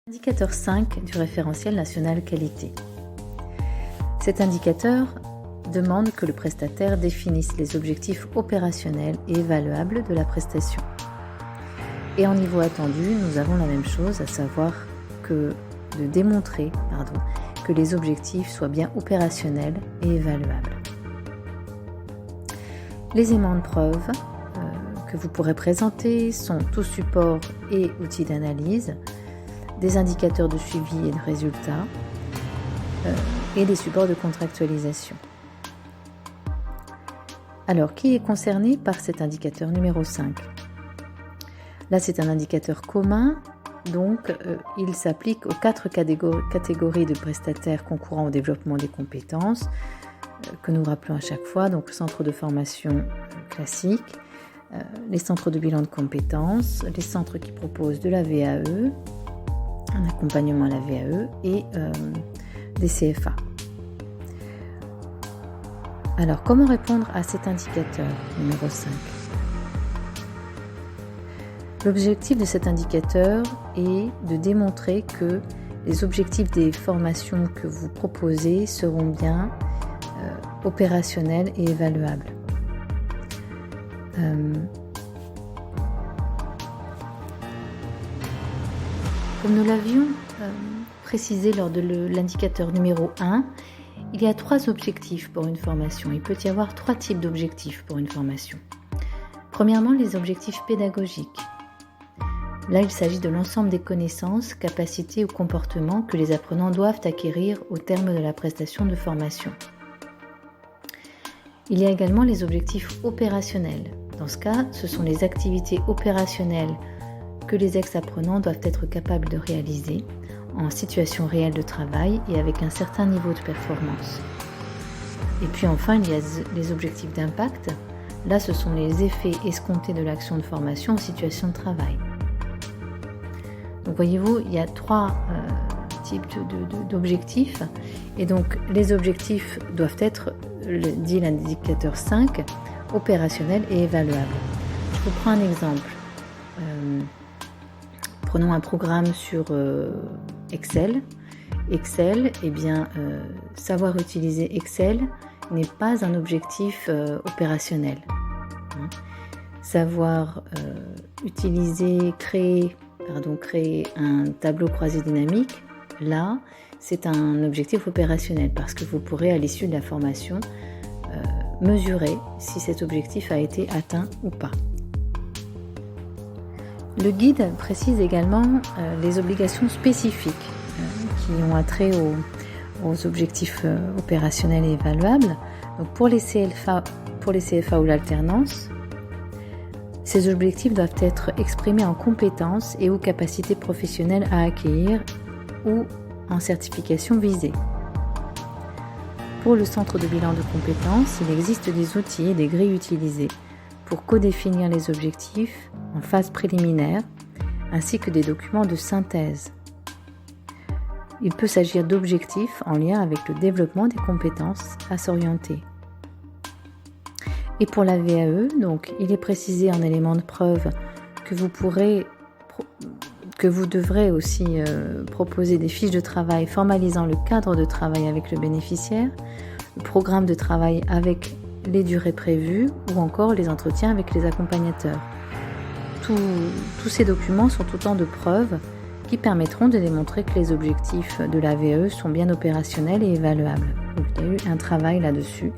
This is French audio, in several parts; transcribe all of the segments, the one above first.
Indicateur 5 du référentiel national qualité. Cet indicateur demande que le prestataire définisse les objectifs opérationnels et évaluables de la prestation. Et en niveau attendu, nous avons la même chose, à savoir de démontrer que les objectifs soient bien opérationnels et évaluables. Les éléments de preuve que vous pourrez présenter sont tout support et outils d'analyse, des indicateurs de suivi et de résultats et des supports de contractualisation. Alors, qui est concerné par cet indicateur numéro 5 ? Là, c'est un indicateur commun, donc il s'applique aux 4 catégories de prestataires concourant au développement des compétences, que nous rappelons à chaque fois, donc le centre de formation classique, les centres de bilan de compétences, les centres qui proposent de la VAE, un accompagnement à la VAE et des CFA. Alors, comment répondre à cet indicateur numéro 5 ? L'objectif de cet indicateur est de démontrer que les objectifs des formations que vous proposez seront bien opérationnels et évaluables. Comme nous l'avions précisé lors de l'indicateur numéro 1, il y a 3 objectifs pour une formation. Il peut y avoir 3 types d'objectifs pour une formation. Premièrement, les objectifs pédagogiques. Là, il s'agit de l'ensemble des connaissances, capacités ou comportements que les apprenants doivent acquérir au terme de la prestation de formation. Il y a également les objectifs opérationnels. Dans ce cas, ce sont les activités opérationnelles que les ex-apprenants doivent être capables de réaliser en situation réelle de travail et avec un certain niveau de performance. Et puis enfin, il y a les objectifs d'impact. Là, ce sont les effets escomptés de l'action de formation en situation de travail. Donc voyez-vous, il y a 3 types d'objectifs. Et donc, les objectifs doivent être, dit l'indicateur 5, opérationnels et évaluables. Je vous prends un exemple. Prenons un programme sur Excel. Excel, savoir utiliser Excel n'est pas un objectif opérationnel. Savoir créer un tableau croisé dynamique, là, c'est un objectif opérationnel parce que vous pourrez, à l'issue de la formation, mesurer si cet objectif a été atteint ou pas. Le guide précise également les obligations spécifiques qui ont attrait aux objectifs opérationnels et évaluables. Donc pour les CFA ou l'alternance, ces objectifs doivent être exprimés en compétences et ou capacités professionnelles à acquérir ou en certification visée. Pour le centre de bilan de compétences, il existe des outils et des grilles utilisées pour codéfinir les objectifs en phase préliminaire, ainsi que des documents de synthèse. Il peut s'agir d'objectifs en lien avec le développement des compétences à s'orienter. Et pour la VAE, donc, il est précisé en élément de preuve que vous devrez aussi proposer des fiches de travail formalisant le cadre de travail avec le bénéficiaire, le programme de travail avec les durées prévues ou encore les entretiens avec les accompagnateurs. Tous ces documents sont autant de preuves qui permettront de démontrer que les objectifs de la VAE sont bien opérationnels et évaluables. Donc, il y a eu un travail là-dessus.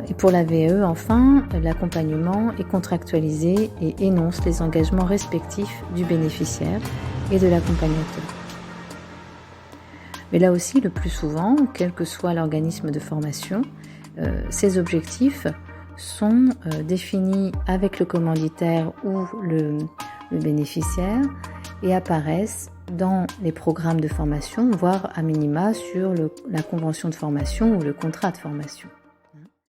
Et pour la VAE, enfin, l'accompagnement est contractualisé et énonce les engagements respectifs du bénéficiaire et de l'accompagnateur. Mais là aussi, le plus souvent, quel que soit l'organisme de formation, ces objectifs sont définis avec le commanditaire ou le bénéficiaire et apparaissent dans les programmes de formation, voire à minima sur la convention de formation ou le contrat de formation.